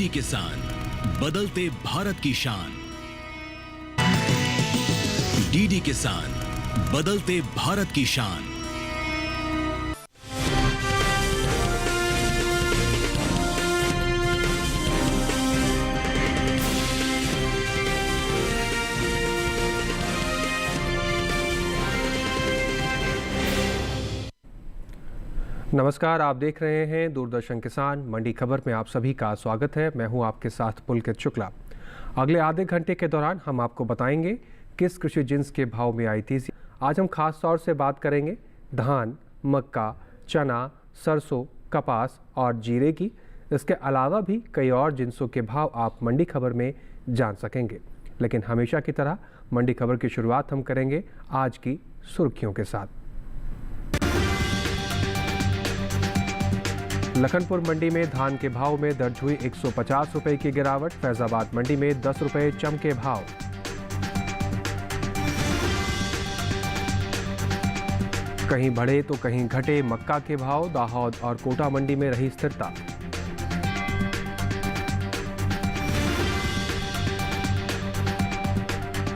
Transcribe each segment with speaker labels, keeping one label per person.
Speaker 1: DD किसान, बदलते भारत की शान। डीडी किसान, बदलते भारत की शान।
Speaker 2: नमस्कार, आप देख रहे हैं दूरदर्शन किसान मंडी खबर में आप सभी का स्वागत है। मैं हूं आपके साथ पुलकित शुक्ला। अगले आधे घंटे के दौरान हम आपको बताएंगे किस कृषि जिन्स के भाव में आई तेजी। आज हम खास तौर से बात करेंगे धान, मक्का, चना, सरसों, कपास और जीरे की। इसके अलावा भी कई और जिन्सों के भाव आप मंडी खबर में जान सकेंगे। लेकिन हमेशा की तरह मंडी खबर की शुरुआत हम करेंगे आज की सुर्खियों के साथ। लखनपुर मंडी में धान के भाव में दर्ज हुई 150 रुपए की गिरावट। फैजाबाद मंडी में 10 रुपए चमके भाव। कहीं बढ़े तो कहीं घटे मक्का के भाव। दाहोद और कोटा मंडी में रही स्थिरता।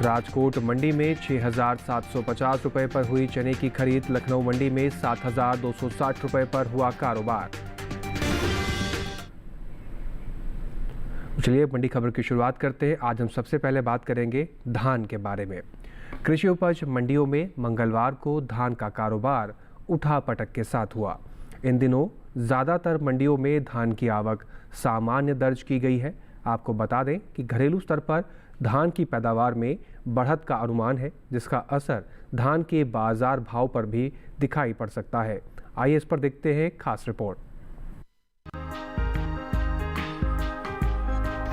Speaker 2: राजकोट मंडी में 6,750 रुपए पर हुई चने की खरीद। लखनऊ मंडी में 7,260 रुपए पर हुआ कारोबार। चलिए मंडी खबर की शुरुआत करते हैं। आज हम सबसे पहले बात करेंगे धान के बारे में। कृषि उपज मंडियों में मंगलवार को धान का कारोबार उठापटक के साथ हुआ। इन दिनों ज़्यादातर मंडियों में धान की आवक सामान्य दर्ज की गई है। आपको बता दें कि घरेलू स्तर पर धान की पैदावार में बढ़त का अनुमान है, जिसका असर धान के बाजार भाव पर भी दिखाई पड़ सकता है। आइए इस पर देखते हैं खास रिपोर्ट।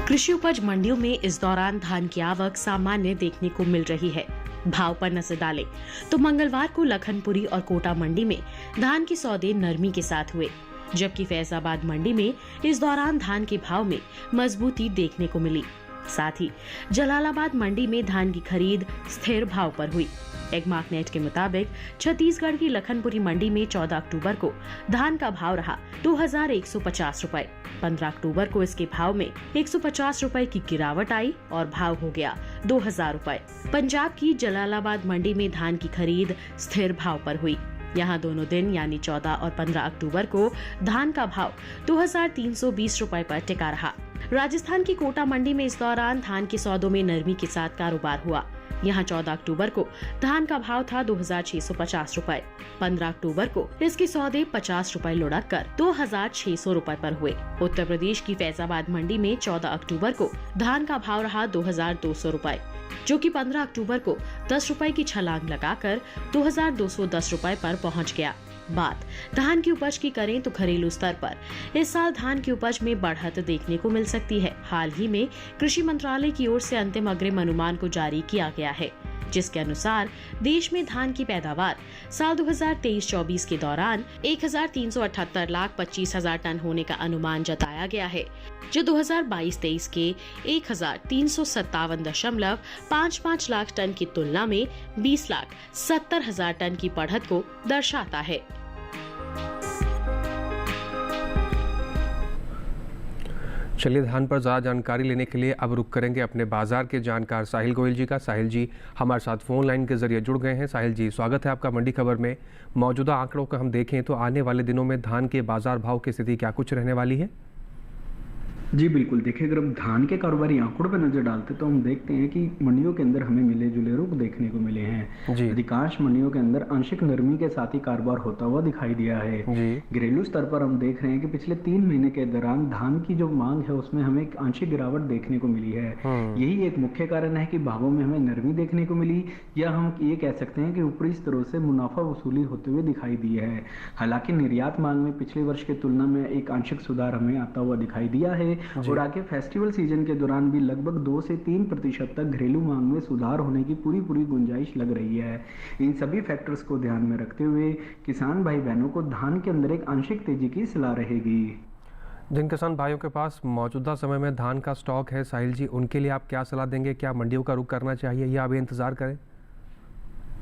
Speaker 3: कृषि उपज मंडियों में इस दौरान धान की आवक सामान्य देखने को मिल रही है। भाव पर नजर डालें तो मंगलवार को लखनपुरी और कोटा मंडी में धान के सौदे नरमी के साथ हुए, जबकि फैजाबाद मंडी में इस दौरान धान के भाव में मजबूती देखने को मिली। साथ ही जलालाबाद मंडी में धान की खरीद स्थिर भाव पर हुई। एग्मार्कनेट के मुताबिक छत्तीसगढ़ की लखनपुरी मंडी में 14 अक्टूबर को धान का भाव रहा 2,150 रुपए। 15 अक्टूबर को इसके भाव में 150 रुपए की गिरावट आई और भाव हो गया 2,000 रुपए। पंजाब की जलालाबाद मंडी में धान की खरीद स्थिर भाव पर हुई। यहाँ दोनों दिन यानी 14 और 15 अक्टूबर को धान का भाव 2,320 रुपए पर टिका रहा। राजस्थान की कोटा मंडी में इस दौरान धान के सौदों में नरमी के साथ कारोबार हुआ। यहाँ 14 अक्टूबर को धान का भाव था 2,650 रुपए। 15 अक्टूबर को इसके सौदे 50 रुपए लुढ़क कर 2,600 रुपए पर हुए। उत्तर प्रदेश की फैजाबाद मंडी में 14 अक्टूबर को धान का भाव रहा 2,200 रुपए, जो कि 15 अक्टूबर को 10 रुपए की छलांग लगाकर 2,210 रुपए पर पहुंच गया। बात धान की उपज की करें तो घरेलू स्तर पर इस साल धान की उपज में बढ़त देखने को मिल सकती है। हाल ही में कृषि मंत्रालय की ओर से अंतिम अग्रिम अनुमान को जारी किया गया है, जिसके अनुसार देश में धान की पैदावार साल 2023-24 के दौरान 1,378,25,000 टन होने का अनुमान जताया गया है, जो 2022-23 के 1,357.55 लाख टन की तुलना में 20,70,000 टन की बढ़त को दर्शाता है।
Speaker 2: चलिए धान पर ज़्यादा जानकारी लेने के लिए अब रुक करेंगे अपने बाजार के जानकार साहिल गोयल जी का। साहिल जी हमारे साथ फोन लाइन के जरिए जुड़ गए हैं। साहिल जी स्वागत है आपका मंडी खबर में। मौजूदा आंकड़ों को हम देखें तो आने वाले दिनों में धान के बाजार भाव की स्थिति क्या कुछ रहने वाली है?
Speaker 4: जी बिल्कुल, देखिए अगर हम धान के कारोबारी आंकड़ों पर नजर डालते तो हम देखते हैं कि मंडियों के अंदर हमें मिले जुले रुख देखने को मिले हैं। अधिकांश मंडियों के अंदर आंशिक नरमी के साथ ही कारोबार होता हुआ दिखाई दिया है। घरेलू स्तर पर हम देख रहे हैं कि पिछले 3 महीने के दौरान धान की जो मांग है उसमें हमें एक आंशिक गिरावट देखने को मिली है। यही एक मुख्य कारण है कि भावों में हमें नरमी देखने को मिली, या हम ये कह सकते हैं कि ऊपरी स्तरों से मुनाफा वसूली होते हुए दिखाई दी है। हालांकि निर्यात मांग में पिछले वर्ष की तुलना में एक आंशिक सुधार हमें आता हुआ दिखाई दिया है और आगे फेस्टिवल सीजन के दौरान भी लगभग 2 से 3% तक घरेलू मांग में सुधार होने की पूरी गुंजाइश लग रही है। इन सभी फैक्टर्स को ध्यान में रखते हुए किसान भाई बहनों को धान के अंदर एक आंशिक तेजी की सलाह रहेगी।
Speaker 2: जिन किसान भाइयों के पास मौजूदा समय में धान का स्टॉक है साहिल जी, उनके लिए आप क्या सलाह देंगे? क्या मंडियों का रुख करना चाहिए या अभी इंतजार करें?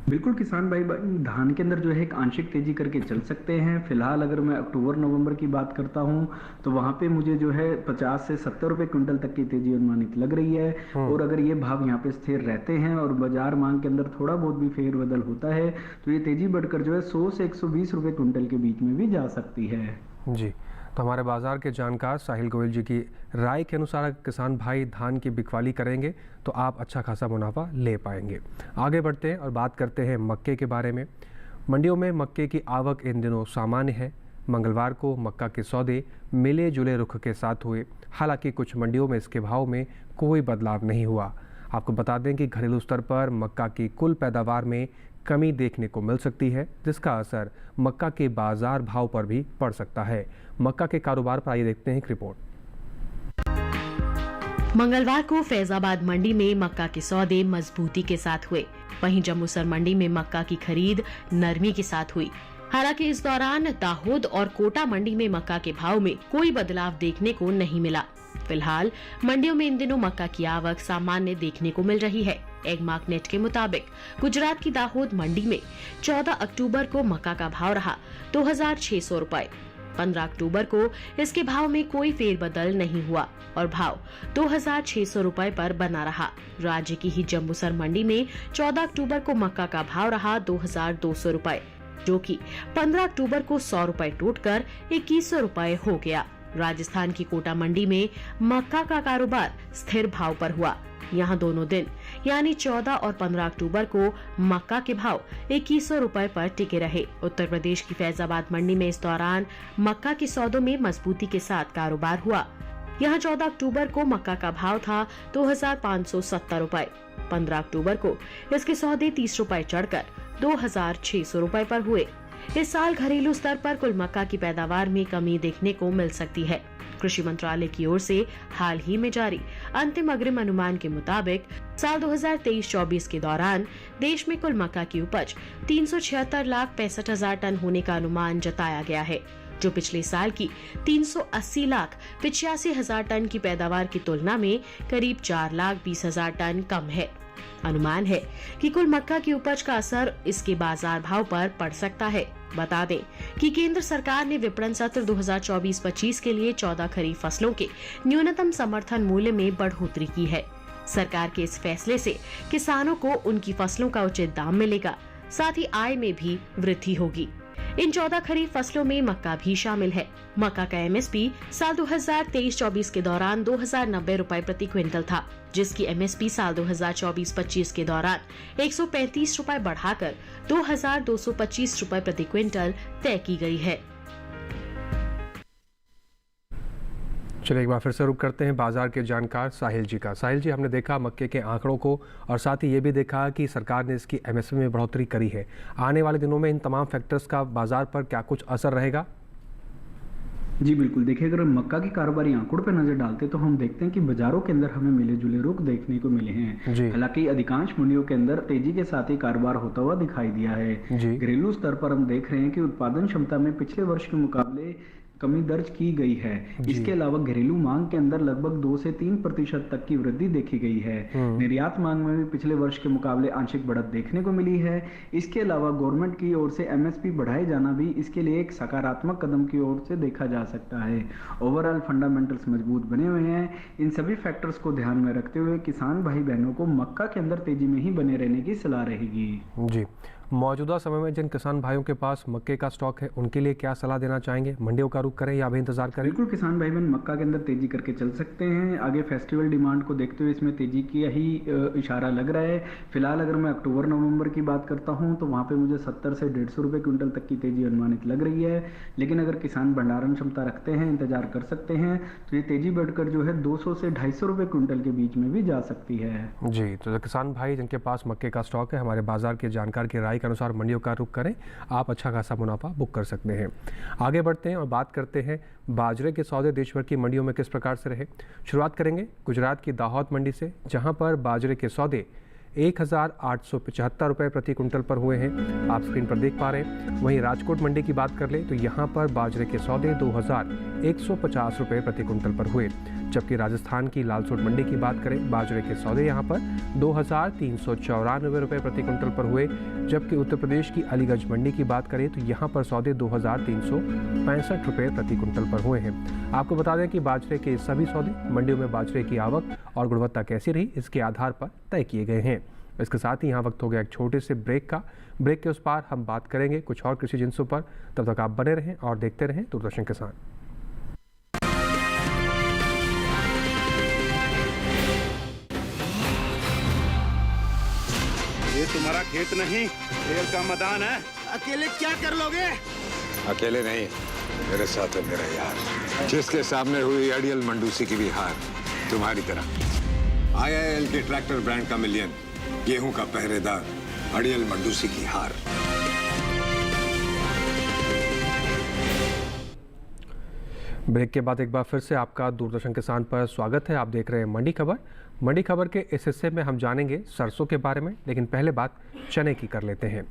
Speaker 4: बिल्कुल किसान भाई धान के अंदर जो है एक आंशिक तेजी करके चल सकते हैं। फिलहाल अगर मैं अक्टूबर नवंबर की बात करता हूं तो वहां पे मुझे जो है 50 से 70 रुपए क्विंटल तक की तेजी अनुमानित लग रही है। और अगर ये भाव यहाँ पे स्थिर रहते हैं और बाजार मांग के अंदर थोड़ा बहुत भी फेरबदल होता है तो ये तेजी बढ़कर जो है 100 से 120 रुपए क्विंटल के बीच में भी जा सकती है।
Speaker 2: जी, तो हमारे बाजार के जानकार साहिल गोयल जी की राय के अनुसार अगर किसान भाई धान की बिकवाली करेंगे तो आप अच्छा खासा मुनाफा ले पाएंगे। आगे बढ़ते हैं और बात करते हैं मक्के के बारे में। मंडियों में मक्के की आवक इन दिनों सामान्य है। मंगलवार को मक्का के सौदे मिले जुले रुख के साथ हुए। हालांकि कुछ मंडियों में इसके भाव में कोई बदलाव नहीं हुआ। आपको बता दें कि घरेलू स्तर पर मक्का की कुल पैदावार में कमी देखने को मिल सकती है, जिसका असर मक्का के बाजार भाव पर भी पड़ सकता है। मक्का के कारोबार पर आइए देखते हैं एक रिपोर्ट।
Speaker 3: मंगलवार को फैजाबाद मंडी में मक्का के सौदे मजबूती के साथ हुए। वहीं जम्मूसर मंडी में मक्का की खरीद नरमी के साथ हुई। हालांकि इस दौरान दाहोद और कोटा मंडी में मक्का के भाव में कोई बदलाव देखने को नहीं मिला। फिलहाल मंडियों में इन दिनों मक्का की आवक सामान्य देखने को मिल रही है। एगमार्क नेट के मुताबिक गुजरात की दाहोद मंडी में 14 अक्टूबर को मक्का का भाव रहा 2600 रुपए। 15 अक्टूबर को इसके भाव में कोई फेरबदल नहीं हुआ और भाव 2600 रुपए पर बना रहा। राज्य की ही जम्मूसर मंडी में 14 अक्टूबर को मक्का का भाव रहा 2200 रुपए, जो कि 15 अक्टूबर को 100 रुपए टूटकर 2100 रुपए हो गया। राजस्थान की कोटा मंडी में मक्का का कारोबार स्थिर भाव पर हुआ। यहाँ दोनों दिन यानी 14 और 15 अक्टूबर को मक्का के भाव 2100 रुपए पर टिके रहे। उत्तर प्रदेश की फैजाबाद मंडी में इस दौरान मक्का के सौदों में मजबूती के साथ कारोबार हुआ। यहाँ 14 अक्टूबर को मक्का का भाव था 2570 रुपए। 15 अक्टूबर को इसके सौदे 30 रुपए चढ़कर 2600 रुपए पर हुए। इस साल घरेलू स्तर पर कुल मक्का की पैदावार में कमी देखने को मिल सकती है। कृषि मंत्रालय की ओर से हाल ही में जारी अंतिम अग्रिम अनुमान के मुताबिक साल 2023-24 के दौरान देश में कुल मक्का की उपज 376,65,000 टन होने का अनुमान जताया गया है, जो पिछले साल की 380,85,000 टन की पैदावार की तुलना में करीब 4,20,000 टन कम है। अनुमान है कि कुल मक्का की उपज का असर इसके बाजार भाव पर पड़ सकता है। बता दें कि केंद्र सरकार ने विपणन सत्र 2024-25 के लिए 14 खरीफ फसलों के न्यूनतम समर्थन मूल्य में बढ़ोतरी की है। सरकार के इस फैसले से किसानों को उनकी फसलों का उचित दाम मिलेगा, साथ ही आय में भी वृद्धि होगी। इन 14 खरीफ फसलों में मक्का भी शामिल है। मक्का का एमएसपी साल 2023-24 के दौरान 2090 रुपए प्रति क्विंटल था, जिसकी एमएसपी साल 2024-25 के दौरान 135 रुपए बढ़ाकर 2225 रुपए प्रति क्विंटल तय की गई है।
Speaker 2: चलिए एक बार फिर से रुक करते हैं बाजार के जानकार साहिल जी का। साहिल जी, हमने देखा मक्के के आंकड़ों को और साथ ही ये भी देखा कि सरकार ने इसकी एमएसपी में बढ़ोतरी करी है। आने वाले दिनों में इन तमाम फैक्टर्स का बाजार पर क्या कुछ असर रहेगा?
Speaker 4: जी बिल्कुल, देखिए अगर हम मक्का की कारोबारी आंकड़ों पर नजर डालते तो हम देखते हैं कि बाजारों के अंदर हमें मिले जुले रुख देखने को मिले हैं। हालांकि अधिकांश मंडियों के अंदर तेजी के साथ ही कारोबार होता हुआ दिखाई दिया है। घरेलू स्तर पर हम देख रहे हैं कि उत्पादन क्षमता में पिछले वर्ष के मुकाबले कमी दर्ज की गई है। इसके अलावा घरेलू मांग के अंदर लगभग 2 से 3% तक की वृद्धि देखी गई है। निर्यात मांग में भी पिछले वर्ष के मुकाबले आंशिक बढ़त देखने को मिली है। इसके अलावा गवर्नमेंट की ओर से एमएसपी बढ़ाए जाना भी इसके लिए एक सकारात्मक कदम की ओर से देखा जा सकता है। ओवरऑल फंडामेंटल्स मजबूत बने हुए हैं। इन सभी फैक्टर्स को ध्यान में रखते हुए किसान भाई बहनों को मक्का के अंदर तेजी में ही बने रहने की सलाह रहेगी।
Speaker 2: जी, मौजूदा समय में जिन किसान भाइयों के पास मक्के का स्टॉक है उनके लिए क्या सलाह देना चाहेंगे? मंडियों का रुख करें या अभी इंतजार करें?
Speaker 4: बिल्कुल, किसान भाई बहन मक्का के अंदर तेजी करके चल सकते हैं। आगे फेस्टिवल डिमांड को देखते हुए इसमें तेजी की ही इशारा लग रहा है। फिलहाल अगर मैं अक्टूबर नवंबर की बात करता हूं तो वहां पे मुझे 70 से 150 रुपए क्विंटल तक की तेजी अनुमानित लग रही है। लेकिन अगर किसान भंडारण क्षमता रखते हैं, इंतजार कर सकते हैं, तो ये तेजी बढ़कर जो है 200 से 250 रुपए क्विंटल के बीच में भी जा सकती है।
Speaker 2: जी, तो किसान भाई जिनके पास मक्के का स्टॉक है, हमारे बाजार के जानकार की राय के अनुसार मंडियों का रुख करें, आप अच्छा खासा मुनाफा बुक कर सकते हैं। आगे बढ़ते हैं और बात करते हैं बाजरे के सौदे देश भर की मंडियों में किस प्रकार से रहे। शुरुआत करेंगे गुजरात की दाहोद मंडी से, जहां पर बाजरे के सौदे 1875 रुपये प्रति कुंटल पर हुए हैं, आप स्क्रीन पर देख पा रहे हैं। वहीं राजकोट मंडी की बात कर ले तो यहाँ पर बाजरे के सौदे 2150 रुपये प्रति कुंटल पर हुए, जबकि राजस्थान की लालसोट मंडी की बात करें, बाजरे के सौदे यहाँ पर 2394 रुपये प्रति कुंटल पर हुए, जबकि उत्तर प्रदेश की अलीगंज मंडी की बात करें तो यहाँ पर सौदे 2365 रुपये प्रति कुंटल पर हुए हैं। आपको बता दें कि बाजरे के सभी सौदे मंडियों में बाजरे की आवक और गुणवत्ता कैसी रही इसके आधार पर तय किए गए हैं। इसके साथ ही यहाँ वक्त हो गया एक छोटे से ब्रेक का। ब्रेक के उस पार हम बात करेंगे कुछ और कृषि जिन्सों पर। तब तक आप बने रहें और देखते रहें दूरदर्शन किसान।
Speaker 5: ये तुम्हारा खेत नहीं, खेल का मैदान है।
Speaker 6: अकेले क्या कर लोगे?
Speaker 7: अकेले नहीं, मेरे साथ है मेरा यार, जिसके सामने हुई अड़ियल मंडूसी की भी हार तुम्हारी तरह। IIL के ट्रैक्टर ब्रांड का मिलियन, गेहूं का पहरेदार अड़ियल मंडूसी की हार।
Speaker 2: ब्रेक के बाद एक बार फिर से आपका दूरदर्शन किसान पर स्वागत है। आप देख रहे हैं मंडी खबर। मंडी खबर के इस हिस्से में हम जानेंगे सरसों के बारे में, लेकिन पहले बात चने की कर लेते हैं।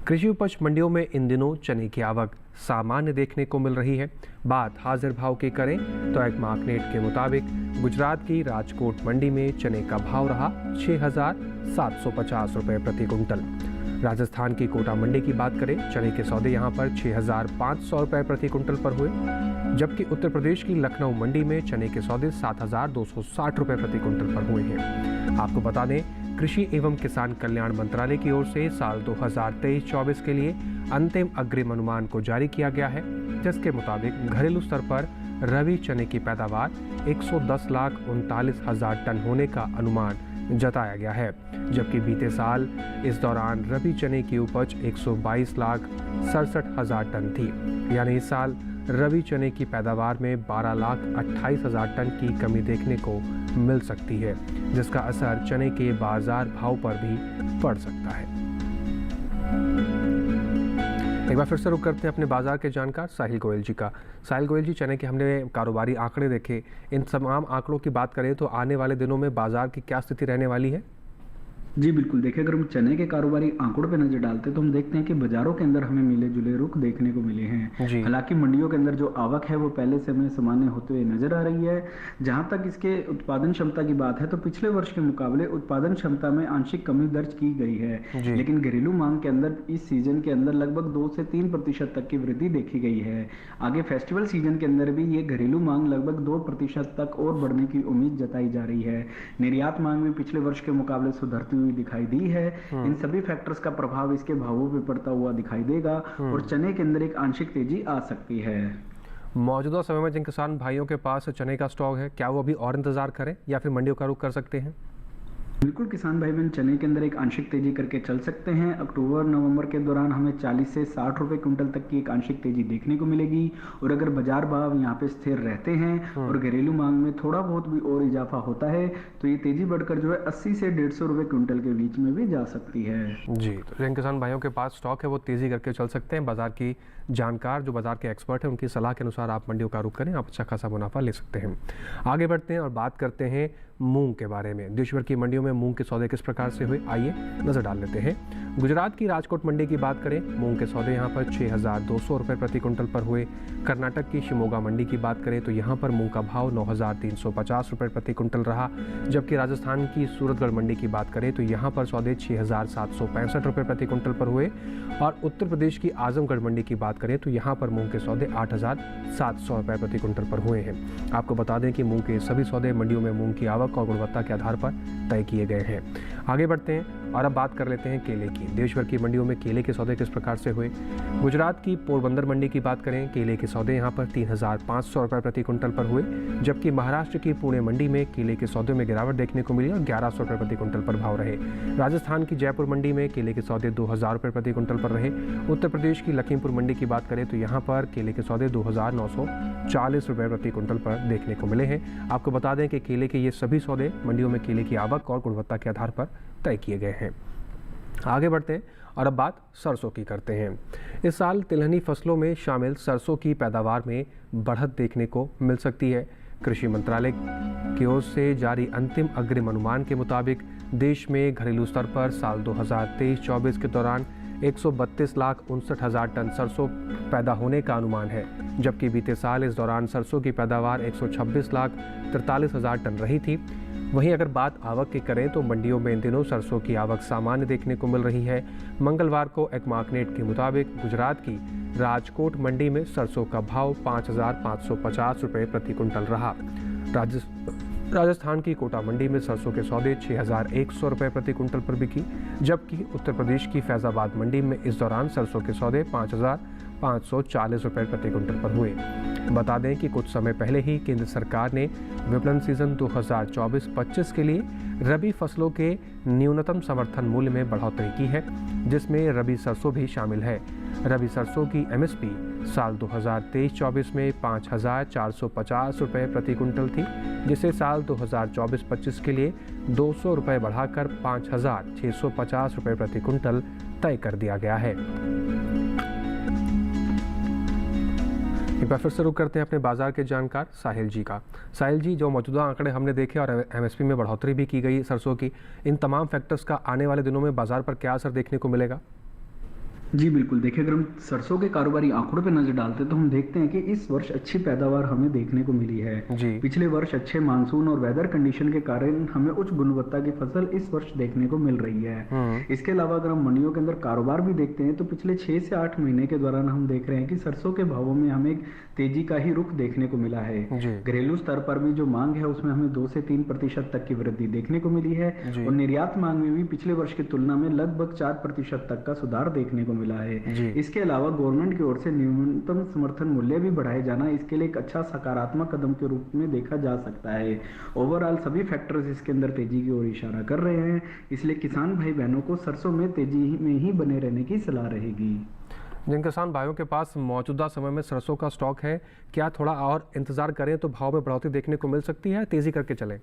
Speaker 2: कृषि उपज मंडियों में इन दिनों चने की आवक सामान्य देखने को मिल रही है। बात हाजिर भाव की करें तो एक मार्कनेट के मुताबिक गुजरात की राजकोट मंडी में चने का भाव रहा 6750 रुपये प्रति कुंटल। राजस्थान की कोटा मंडी की बात करें, चने के सौदे यहां पर 6500 रुपये प्रति कुंटल पर हुए, जबकि उत्तर प्रदेश की लखनऊ मंडी में चने के सौदे 7260 रुपये प्रति कुंटल पर हुए हैं। आपको बता दें, कृषि एवं किसान कल्याण मंत्रालय की ओर से साल 2023-24 के लिए अंतिम अग्रिम अनुमान को जारी किया गया है, जिसके मुताबिक घरेलू स्तर पर रबी चने की पैदावार 110,39,000 टन होने का अनुमान जताया गया है, जबकि बीते साल इस दौरान रबी चने की उपज 122,67,000 टन थी। यानी इस साल रबी चने की पैदावार में 12,28,000 टन की कमी देखने को मिल सकती है, जिसका असर चने के बाजार भाव पर भी पड़ सकता है। एक बार फिर से रुक करते हैं अपने बाजार के जानकार साहिल गोयल जी का। साहिल गोयल जी, चने के हमने कारोबारी आंकड़े देखे, इन तमाम आंकड़ों की बात करें तो आने वाले दिनों में बाजार की क्या स्थिति रहने वाली है?
Speaker 4: जी बिल्कुल, देखिए अगर हम चने के कारोबारी आंकड़ों पे नजर डालते हैं तो हम देखते हैं कि बाजारों के अंदर हमें मिले जुले रुख देखने को मिले हैं। हालांकि मंडियों के अंदर जो आवक है वो पहले से हमें सामान्य होते हुए नजर आ रही है। जहां तक इसके उत्पादन क्षमता की बात है तो पिछले वर्ष के मुकाबले उत्पादन क्षमता में आंशिक कमी दर्ज की गई है, लेकिन घरेलू मांग के अंदर इस सीजन के अंदर लगभग 2 से 3% तक की वृद्धि देखी गई है। आगे फेस्टिवल सीजन के अंदर भी ये घरेलू मांग लगभग 2% तक और बढ़ने की उम्मीद जताई जा रही है। निर्यात मांग में पिछले वर्ष के मुकाबले सुधरती हुई दिखाई दी है। इन सभी फैक्टर्स का प्रभाव इसके भावों पे पड़ता हुआ दिखाई देगा और चने के अंदर एक आंशिक तेजी आ सकती है।
Speaker 2: मौजूदा समय में जिन किसान भाइयों के पास चने का स्टॉक है, क्या वो अभी और इंतजार करें या फिर मंडियों का रुख कर सकते हैं?
Speaker 4: बिल्कुल, किसान भाई बहन चने के अंदर एक आंशिक तेजी करके चल सकते हैं। अक्टूबर नवंबर के दौरान हमें 40 से 60 रुपए क्विंटल तक की एक आंशिक तेजी देखने को मिलेगी, और अगर बाजार भाव यहाँ पे स्थिर रहते हैं और घरेलू मांग में थोड़ा बहुत भी और इजाफा होता है तो ये तेजी बढ़कर जो है 80 से 150 रुपए क्विंटल के बीच में भी जा सकती है।
Speaker 2: जी, तो जिन किसान भाइयों के पास स्टॉक है वो तेजी करके चल सकते हैं। बाजार की जानकार जो बाजार के एक्सपर्ट हैं उनकी सलाह के अनुसार आप मंडियों का रुख करें, आप अच्छा खासा मुनाफा ले सकते हैं। आगे बढ़ते हैं और बात करते हैं मूंग के बारे में। देश भर की मंडियों में मूंग के सौदे किस प्रकार से हुए, आइए नजर डाल लेते हैं। गुजरात की राजकोट मंडी की बात करें, मूंग के सौदे यहाँ पर 6,200 रुपये प्रति कुंटल पर हुए। कर्नाटक की शिमोगा मंडी की बात करें तो यहाँ पर मूंग का भाव 9,350 रुपये प्रति कुंटल रहा, जबकि राजस्थान की सूरतगढ़ मंडी की बात करें तो यहाँ पर सौदे 6,765 रुपये प्रति कुंटल पर हुए, और उत्तर प्रदेश की आजमगढ़ मंडी की बात करें तो यहाँ पर मूंग के सौदे 8,700 रुपये प्रति कुंटल पर हुए हैं। आपको बता दें कि मूंग के सभी सौदे मंडियों में मूंग की आवक और गुणवत्ता के आधार पर तय किए गए हैं। आगे बढ़ते हैं और अब बात कर लेते हैं केले की। देश भर की मंडियों में केले के सौदे किस प्रकार से हुए। गुजरात की पोरबंदर मंडी की बात करें, केले के सौदे यहाँ पर 3,500 रुपये प्रति कुंटल पर हुए, जबकि महाराष्ट्र की पुणे मंडी में केले के सौदे में गिरावट देखने को मिली और 1,100 रुपये प्रति कुंटल पर भाव रहे। राजस्थान की जयपुर मंडी में केले के सौदे 2,000 रुपये प्रति कुंटल पर रहे। उत्तर प्रदेश की लखीमपुर मंडी की बात करें तो यहाँ पर केले के सौदे 2,940 रुपये प्रति कुंटल पर देखने को मिले हैं। आपको बता दें कि केले के ये सभी सौदे मंडियों में केले की आवक और गुणवत्ता के आधार पर तय किए गए हैं। आगे बढ़ते हैं और अब बात सरसों की करते हैं। इस साल तिलहनी फसलों में शामिल सरसों की पैदावार में बढ़त देखने को मिल सकती है। कृषि मंत्रालय की ओर से जारी अंतिम अग्रिम अनुमान के मुताबिक देश में घरेलू स्तर पर साल 2023-24 के दौरान 132,59,000 टन सरसों पैदा होने का अनुमान है, जबकि बीते साल इस दौरान सरसों की पैदावार 126,43,000 टन रही थी। वहीं अगर बात आवक की करें तो मंडियों में इन दिनों सरसों की आवक सामान्य देखने को मिल रही है। मंगलवार को एक्मार्कनेट के मुताबिक गुजरात की राजकोट मंडी में सरसों का भाव 5,550 रुपये प्रति कुंटल रहा। राजस्थान की कोटा मंडी में सरसों के सौदे 6,100 रुपये प्रति कुंटल पर बिकी, जबकि उत्तर प्रदेश की फैजाबाद मंडी में इस दौरान सरसों के सौदे 5,540 रुपये प्रति कुंटल पर हुए। बता दें कि कुछ समय पहले ही केंद्र सरकार ने विपणन सीजन 2024-25 के लिए रबी फसलों के न्यूनतम समर्थन मूल्य में बढ़ोतरी की है, जिसमें रबी सरसों भी शामिल है। रबी सरसों की एमएसपी साल 2023-24 में 5,450 रुपये प्रति कुंटल थी, जिसे साल 2024-25 के लिए 200 रुपये बढ़ाकर 5,650 रुपये प्रति कुंटल तय कर दिया गया है। एक बार फिर से रुक करते हैं अपने बाजार के जानकार साहिल जी का। साहिल जी, जो मौजूदा आंकड़े हमने देखे और एमएसपी में बढ़ोतरी भी की गई सरसों की, इन तमाम फैक्टर्स का आने वाले दिनों में बाजार पर क्या असर देखने को मिलेगा?
Speaker 4: जी बिल्कुल, देखिए अगर हम सरसों के कारोबारी आंकड़ों पर नजर डालते हैं तो हम देखते हैं कि इस वर्ष अच्छी पैदावार हमें देखने को मिली है
Speaker 2: जी।
Speaker 4: पिछले वर्ष अच्छे मानसून और वेदर कंडीशन के कारण हमें उच्च गुणवत्ता की फसल इस वर्ष देखने को मिल रही है। इसके अलावा अगर हम मंडियों के अंदर कारोबार भी देखते हैं तो पिछले 6 से 8 महीने के दौरान हम देख रहे हैं कि सरसों के भावों में हमें एक तेजी का ही रुख देखने को मिला है। घरेलू स्तर पर भी जो मांग है उसमें हमें 2 से 3% तक की वृद्धि देखने को मिली है और निर्यात मांग में भी पिछले वर्ष की तुलना में लगभग 4% तक का सुधार देखने को मिला है। इसके अलावा गवर्नमेंट की ओर से न्यूनतम समर्थन मूल्य भी बढ़ाए जाना इसके लिए एक अच्छा सकारात्मक कदम के रूप में देखा जा सकता है। ओवरऑल सभी फैक्टर्स इसके अंदर तेजी की ओर इशारा कर रहे हैं, इसलिए किसान भाई बहनों को सरसों में तेजी में ही बने रहने की सलाह रहेगी।
Speaker 2: जिन किसान भाइयों के पास मौजूदा समय में सरसों का स्टॉक है, क्या थोड़ा और इंतजार करें तो भाव में बढ़ोतरी देखने को मिल सकती है? तेजी करके चलें?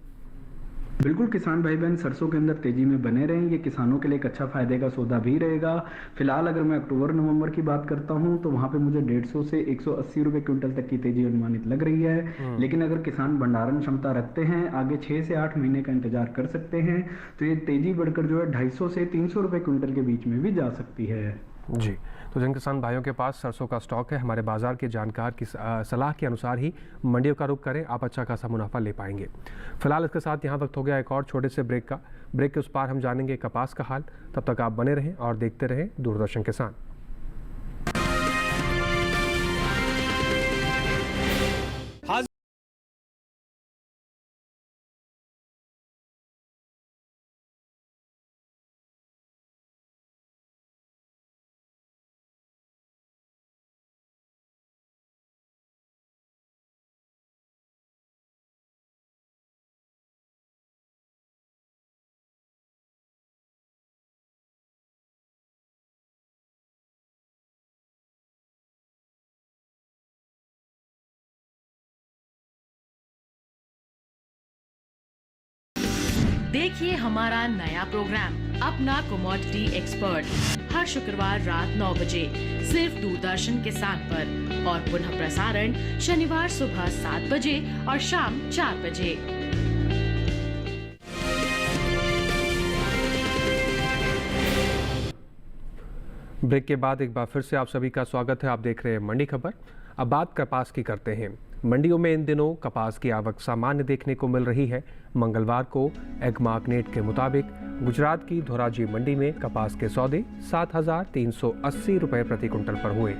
Speaker 4: बिल्कुल, किसान भाई बहन सरसों के अंदर तेजी में बने रहें, ये किसानों के लिए एक अच्छा फायदे का सौदा भी रहेगा। फिलहाल अगर मैं अक्टूबर नवंबर की बात करता हूं तो वहां पे मुझे 150 से 180 रुपए क्विंटल तक की तेजी अनुमानित लग रही है। लेकिन अगर किसान भंडारण क्षमता रखते हैं, आगे 6 से 8 महीने का इंतजार कर सकते हैं, तो ये तेजी बढ़कर जो है 250 से 300 रुपए क्विंटल के बीच में भी जा सकती है।
Speaker 2: जी, तो जिन किसान भाइयों के पास सरसों का स्टॉक है, हमारे बाजार के जानकार की सलाह के अनुसार ही मंडियों का रुख करें, आप अच्छा खासा मुनाफा ले पाएंगे। फिलहाल इसके साथ यहाँ वक्त हो गया एक और छोटे से ब्रेक का। ब्रेक के उस पार हम जानेंगे कपास का हाल। तब तक आप बने रहें और देखते रहें दूरदर्शन किसान।
Speaker 3: देखिए हमारा नया प्रोग्राम अपना कमोडिटी एक्सपर्ट हर शुक्रवार रात 9 बजे सिर्फ दूरदर्शन किसान पर और पुनः प्रसारण शनिवार सुबह 7 बजे और शाम 4 बजे।
Speaker 2: ब्रेक के बाद एक बार फिर से आप सभी का स्वागत है। आप देख रहे हैं मंडी खबर। अब बात कपास की करते हैं। मंडियों में इन दिनों कपास की आवक सामान्य देखने को मिल रही है। मंगलवार को एग्मार्कनेट के मुताबिक गुजरात की धोराजी मंडी में कपास के सौदे 7,380 रुपये प्रति कुंटल पर हुए।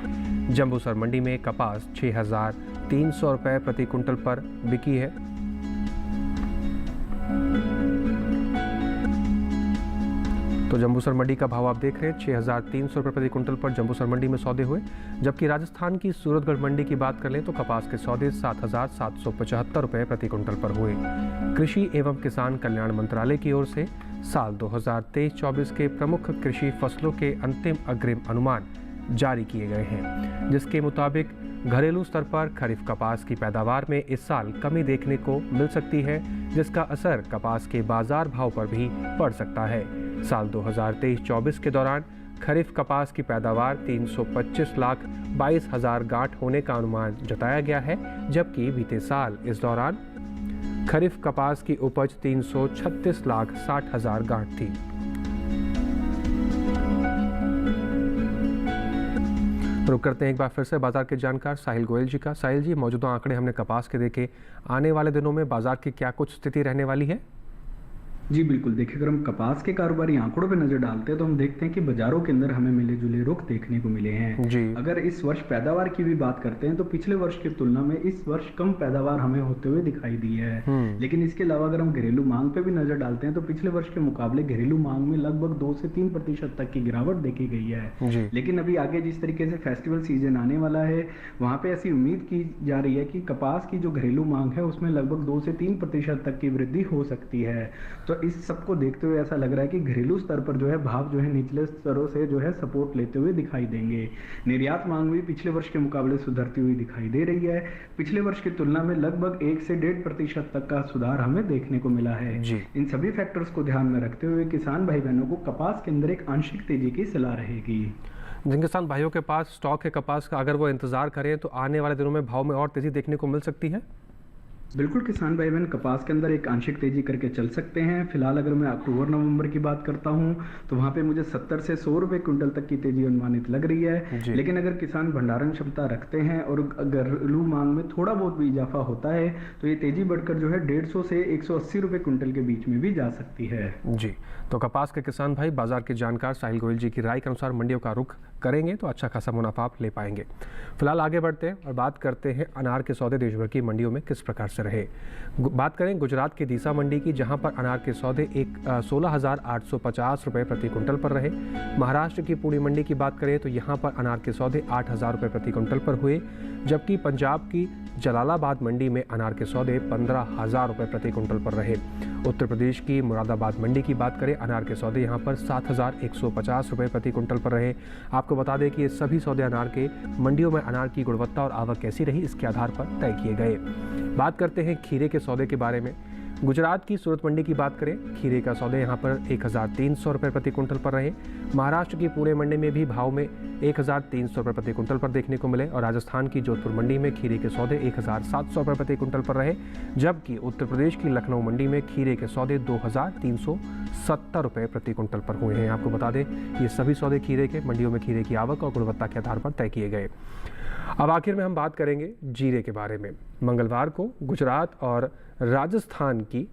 Speaker 2: जम्बूसर मंडी में कपास 6,300 रुपये प्रति कुंटल पर बिकी है। तो जम्बूसर मंडी का भाव आप देख रहे हैं 6,300 रुपये प्रति कुंटल पर जम्बूसर मंडी में सौदे हुए। जबकि राजस्थान की सूरतगढ़ मंडी की बात कर लें तो कपास के सौदे 7,775 रुपये प्रति कुंटल पर हुए। कृषि एवं किसान कल्याण मंत्रालय की ओर से साल 2023-24 के प्रमुख कृषि फसलों के अंतिम अग्रिम अनुमान जारी किए गए हैं, जिसके मुताबिक घरेलू स्तर पर खरीफ कपास की पैदावार में इस साल कमी देखने को मिल सकती है, जिसका असर कपास के बाजार भाव पर भी पड़ सकता है। साल 2023-24 के दौरान खरीफ कपास की पैदावार 325,22,000 गांठ होने का अनुमान जताया गया है, जबकि बीते साल इस दौरान खरीफ कपास की उपज 336,60,000 गांठ थी। रुक करते हैं एक बार फिर से बाजार के जानकार साहिल गोयल जी का। साहिल जी, मौजूदा आंकड़े हमने कपास के देखे, आने वाले दिनों में बाजार की क्या कुछ स्थिति रहने वाली है?
Speaker 4: जी बिल्कुल, देखिए अगर हम कपास के कारोबारी आंकड़ों पे नजर डालते हैं तो हम देखते हैं कि बाजारों के अंदर हमें मिले जुले रुख देखने को मिले हैं
Speaker 2: जी।
Speaker 4: अगर इस वर्ष पैदावार की भी बात करते हैं तो पिछले वर्ष की तुलना में इस वर्ष कम पैदावार हमें होते हुए दिखाई दी है। लेकिन इसके अलावा अगर हम घरेलू मांग पे भी नजर डालते हैं तो पिछले वर्ष के मुकाबले घरेलू मांग में लगभग 2 से 3% तक की गिरावट देखी गई है। लेकिन अभी आगे जिस तरीके से फेस्टिवल सीजन आने वाला है वहाँ पे ऐसी उम्मीद की जा रही है कि कपास की जो घरेलू मांग है उसमें लगभग 2 से 3% तक की वृद्धि हो सकती है। तो इस सबको देखते हुए ऐसा लग रहा है कि घरेलू स्तर पर जो है भाव जो है निचले स्तरों से जो है सपोर्ट लेते हुए दिखाई देंगे। निर्यात मांग भी पिछले वर्ष के मुकाबले सुधरती हुई दिखाई दे रही है। पिछले वर्ष की तुलना में लगभग 1 से 1.5% तक का सुधार हमें देखने को मिला है। इन सभी फैक्टर्स को ध्यान में रखते हुए किसान भाई बहनों को कपास के अंदर एक आंशिक तेजी की सलाह रहेगी।
Speaker 2: जिन किसान भाइयों के पास स्टॉक है कपास का, अगर वो इंतजार करें तो आने वाले दिनों में भाव में और तेजी देखने को मिल सकती है?
Speaker 4: बिल्कुल, किसान भाई बहन कपास के अंदर एक आंशिक तेजी करके चल सकते हैं। फिलहाल अगर मैं अक्टूबर नवंबर की बात करता हूं तो वहां पे मुझे 70 से 100 रुपए क्विंटल तक की तेजी अनुमानित लग रही है। लेकिन अगर किसान भंडारण क्षमता रखते हैं और घरेलू मांग में थोड़ा बहुत भी इजाफा होता है तो ये तेजी बढ़कर जो है 150 से 180 रुपए क्विंटल के बीच में भी जा सकती है।
Speaker 2: जी, तो कपास के किसान भाई बाजार के जानकार साहिल गोयल जी की राय के अनुसार मंडियों का रुख करेंगे तो अच्छा खासा मुनाफा आप ले पाएंगे। फिलहाल आगे बढ़ते हैं और बात करते हैं अनार के सौदे देश भर की मंडियों में किस प्रकार से रहे। बात करें गुजरात की दीसा मंडी की, जहां पर अनार के सौदे 16,850 रुपये प्रति कुंटल पर रहे। महाराष्ट्र की पुणे मंडी की बात करें तो यहां पर अनार के सौदे 8,000 रुपये प्रति कुंटल पर हुए, जबकि पंजाब की जलालाबाद मंडी में अनार के सौदे 15,000 रुपये प्रति कुंटल पर रहे। उत्तर प्रदेश की मुरादाबाद मंडी की बात करें, अनार के सौदे यहां पर 7,150 रुपये प्रति कुंटल पर रहे। आपको बता दें कि ये सभी सौदे अनार के मंडियों में अनार की गुणवत्ता और आवक कैसी रही इसके आधार पर तय किए गए। बात करते हैं खीरे के सौदे के बारे में। गुजरात की सूरत मंडी की बात करें, खीरे का सौदे यहाँ पर 1,300 रुपये प्रति कुंटल पर रहे। महाराष्ट्र की पुणे मंडी में भी भाव में 1,300 रुपये प्रति कुंटल पर देखने को मिले और राजस्थान की जोधपुर मंडी में खीरे के सौदे 1,700 रुपये प्रति कुंटल पर रहे, जबकि उत्तर प्रदेश की लखनऊ मंडी में खीरे के सौदे 2,370 रुपये प्रति कुंटल पर हुए हैं। आपको बता दें ये सभी सौदे खीरे के मंडियों में खीरे की आवक और गुणवत्ता के आधार पर तय किए गए। अब आखिर में हम बात करेंगे जीरे के बारे में। मंगलवार को गुजरात और राजस्थान की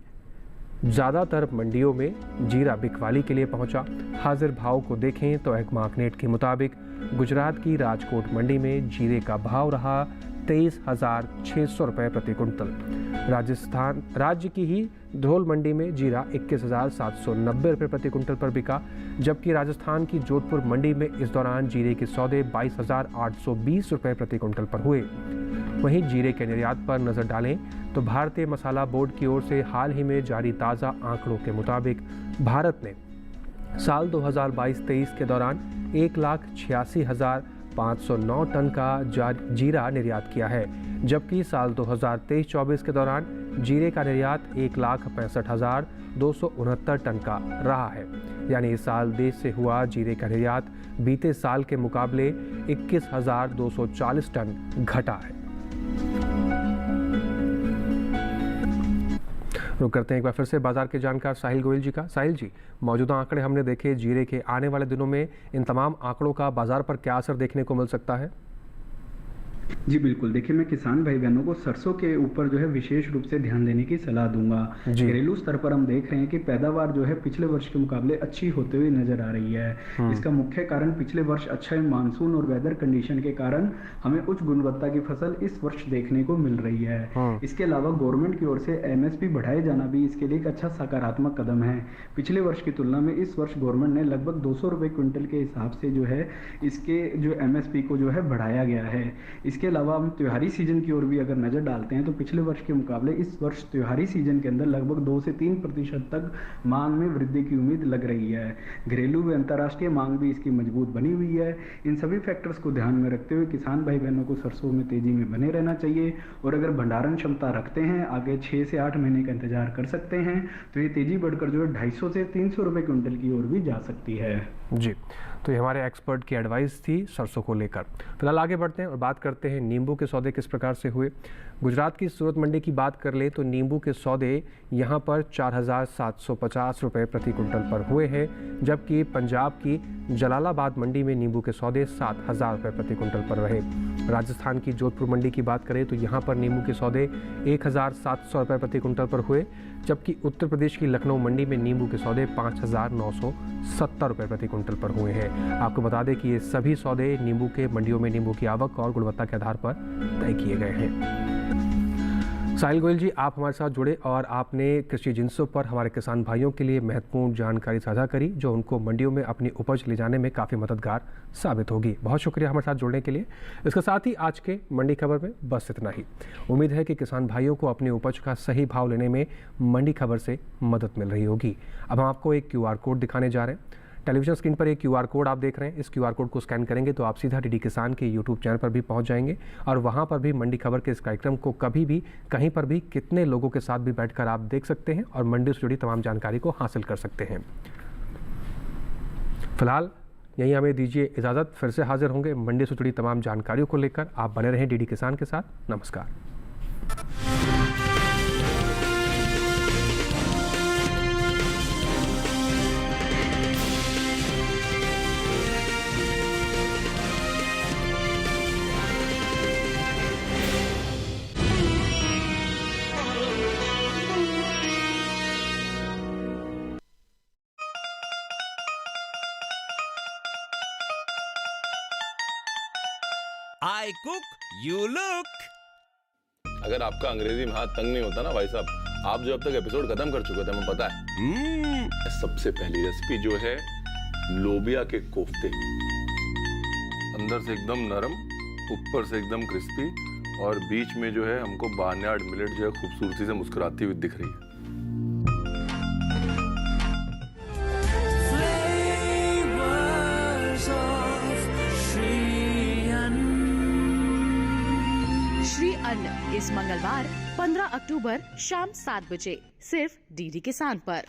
Speaker 2: ज़्यादातर मंडियों में जीरा बिकवाली के लिए पहुंचा। हाजिर भाव को देखें तो एक मार्कनेट के मुताबिक गुजरात की राजकोट मंडी में जीरे का भाव रहा 23,600 रुपये प्रति कुंटल। राजस्थान राज्य की ही धौल मंडी में जीरा 21,790 रुपये प्रति कुंटल पर बिका, जबकि राजस्थान की जोधपुर मंडी में इस दौरान जीरे के सौदे 22,820 रुपये प्रति कुंटल पर हुए। वहीं जीरे के निर्यात पर नजर डालें तो भारतीय मसाला बोर्ड की ओर से हाल ही में जारी ताज़ा आंकड़ों के मुताबिक भारत ने साल 2022-23 के दौरान 1,86,509 टन का जीरा निर्यात किया है, जबकि साल 2023-24 के दौरान जीरे का निर्यात 1,65,269 टन का रहा है। यानी इस साल देश से हुआ जीरे का निर्यात बीते साल के मुकाबले 21,240 टन घटा है। रुक करते हैं एक बार फिर से बाजार के जानकार साहिल गोयल जी का। साहिल जी, मौजूदा आंकड़े हमने देखे जीरे के, आने वाले दिनों में इन तमाम आंकड़ों का बाजार पर क्या असर देखने को मिल सकता है?
Speaker 4: जी बिल्कुल, देखिए मैं किसान भाई बहनों को सरसों के ऊपर जो है विशेष रूप से ध्यान देने की सलाह दूंगा। घरेलू स्तर पर हम देख रहे हैं कि पैदावार जो है पिछले वर्ष के मुकाबले अच्छी होते हुए नजर आ रही है। इसका मुख्य कारण पिछले वर्ष अच्छा मानसून और वेदर कंडीशन के कारण हमें उच्च गुणवत्ता की फसल इस वर्ष देखने को मिल रही है। इसके अलावा गवर्नमेंट की ओर से MSP बढ़ाए जाना भी इसके लिए एक अच्छा सकारात्मक कदम है। पिछले वर्ष की तुलना में इस वर्ष गवर्नमेंट ने लगभग 200 रुपये क्विंटल के हिसाब से जो है इसके जो MSP को जो है बढ़ाया गया है। इसके अलावा हम त्योहारी सीजन की ओर भी अगर नजर डालते हैं तो पिछले वर्ष के मुकाबले इस वर्ष त्योहारी सीजन के अंदर लगभग 2 से 3% तक मांग में वृद्धि की उम्मीद लग रही है। घरेलू व अंतर्राष्ट्रीय मांग भी इसकी मजबूत बनी हुई है। इन सभी फैक्टर्स को ध्यान में रखते हुए किसान भाई बहनों को सरसों में तेजी में बने रहना चाहिए और अगर भंडारण क्षमता रखते हैं आगे 6 से 8 महीने का इंतजार कर सकते हैं तो ये तेजी बढ़कर जो है 250 से 300 रुपये क्विंटल की ओर भी जा सकती है।
Speaker 2: जी, तो ये हमारे एक्सपर्ट की एडवाइस थी सरसों को लेकर। फिलहाल आगे बढ़ते हैं और बात करते हैं नींबू के सौदे किस प्रकार से हुए। गुजरात की सूरत मंडी की बात कर लें तो नींबू के सौदे यहाँ पर 4,750 रुपये प्रति कुंटल पर हुए हैं, जबकि पंजाब की जलालाबाद मंडी में नींबू के सौदे 7,000 रुपये प्रति कुंटल पर रहे। राजस्थान की जोधपुर मंडी की बात करें तो यहाँ पर नींबू के सौदे 1,700 रुपये प्रति कुंटल पर हुए, जबकि उत्तर प्रदेश की लखनऊ मंडी में नींबू के सौदे 5,970 रुपये प्रति कुंटल पर हुए हैं। आपको बता दें कि ये सभी सौदे नींबू के मंडियों में नींबू की आवक और गुणवत्ता के आधार पर तय किए गए हैं। साहिल गोयल जी, आप हमारे साथ जुड़े और आपने कृषि जिंसों पर हमारे किसान भाइयों के लिए महत्वपूर्ण जानकारी साझा करी, जो उनको मंडियों में अपनी उपज ले जाने में काफ़ी मददगार साबित होगी। बहुत शुक्रिया हमारे साथ जुड़ने के लिए। इसके साथ ही आज के मंडी खबर में बस इतना ही। उम्मीद है कि किसान भाइयों को अपनी उपज का सही भाव लेने में मंडी खबर से मदद मिल रही होगी। अब हम आपको एक QR कोड दिखाने जा रहे हैं। टेलीविजन स्क्रीन पर एक QR कोड आप देख रहे हैं। इस QR कोड को स्कैन करेंगे तो आप सीधा DD किसान के YouTube चैनल पर भी पहुंच जाएंगे और वहां पर भी मंडी खबर के इस कार्यक्रम को कभी भी कहीं पर भी कितने लोगों के साथ भी बैठकर आप देख सकते हैं और मंडी से जुड़ी तमाम जानकारी को हासिल कर सकते हैं। फिलहाल यहीं हमें दीजिए इजाज़त। फिर से हाजिर होंगे मंडी से जुड़ी तमाम जानकारियों को लेकर। आप बने रहें DD किसान के साथ। नमस्कार।
Speaker 1: I cook, you look.
Speaker 6: अगर आपका अंग्रेजी में हाथ तंग नहीं होता ना भाई साहब, आप जो अब तक एपिसोड खत्म कर चुके थे, हमें पता है। सबसे पहली रेसिपी जो है लोबिया के कोफ्ते, अंदर से एकदम नरम, ऊपर से एकदम क्रिस्पी और बीच में जो है हमको बार्नयार्ड मिलेट जो है खूबसूरती से मुस्कुराती हुई दिख रही है।
Speaker 3: श्री अन्न इस मंगलवार 15 अक्टूबर शाम 7 बजे सिर्फ DD किसान पर।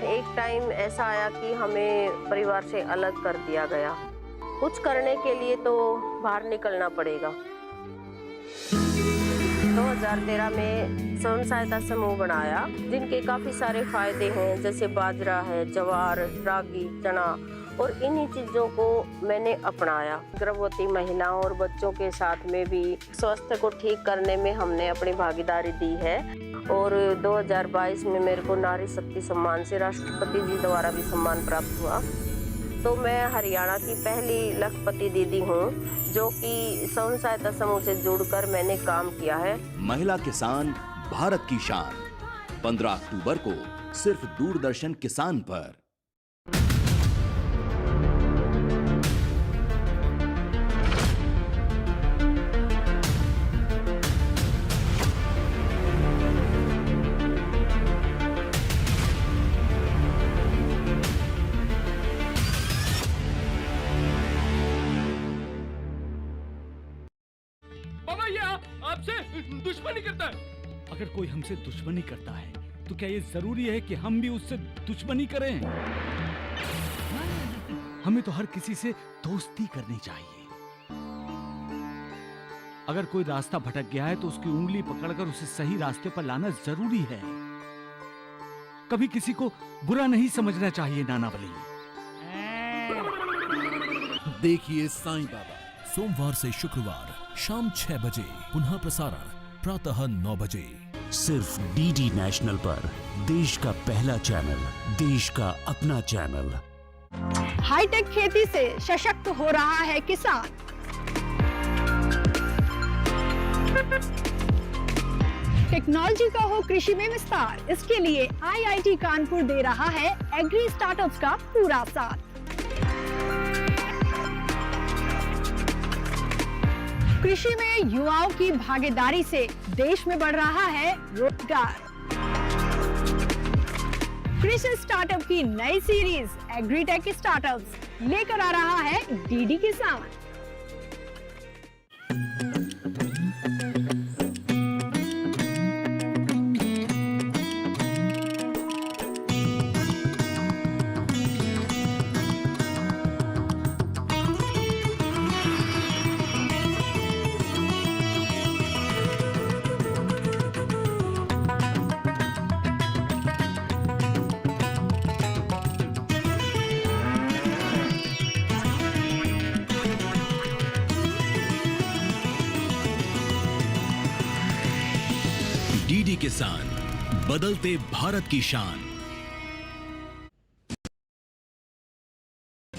Speaker 8: एक टाइम ऐसा आया कि हमें परिवार से अलग कर दिया गया। कुछ करने के लिए तो बाहर निकलना पड़ेगा। 2013 में स्वयं सहायता समूह बनाया, जिनके काफी सारे फायदे हैं, जैसे बाजरा है, ज्वार, रागी, चना, और इन्हीं चीजों को मैंने अपनाया। गर्भवती महिलाओं और बच्चों के साथ में भी स्वास्थ्य को ठीक करने में हमने अपनी भागीदारी दी है। और 2022 में मेरे को नारी शक्ति सम्मान से राष्ट्रपति जी द्वारा भी सम्मान प्राप्त हुआ। तो मैं हरियाणा की पहली लखपति दीदी हूँ जो कि स्वयं सहायता समूह से जुड़कर मैंने काम किया है।
Speaker 1: महिला किसान भारत की शान, 15 अक्टूबर को सिर्फ दूरदर्शन किसान पर।
Speaker 9: आपसे दुश्मनी करता है। अगर कोई हमसे दुश्मनी करता है तो क्या ये जरूरी है कि हम भी उससे दुश्मनी करें? हमें तो हर किसी से दोस्ती करनी चाहिए। अगर कोई रास्ता भटक गया है तो उसकी उंगली पकड़कर उसे सही रास्ते पर लाना जरूरी है। कभी किसी को बुरा नहीं समझना चाहिए। नानावली।
Speaker 1: देखिए साईं बाबा सोमवार से शुक्रवार शाम 6 बजे, पुनः प्रसारण प्रातः 9 बजे, सिर्फ DD नेशनल पर। देश का पहला चैनल, देश का अपना चैनल।
Speaker 10: हाईटेक खेती से सशक्त हो रहा है किसान। टेक्नोलॉजी का हो कृषि में विस्तार, इसके लिए IIT कानपुर दे रहा है एग्री स्टार्टअप्स का पूरा साथ। कृषि में युवाओं की भागीदारी से देश में बढ़ रहा है रोजगार। कृषि स्टार्टअप की नई सीरीज एग्रीटेक स्टार्टअप्स लेकर आ रहा है DD किसान।
Speaker 1: किसान, बदलते भारत की शान।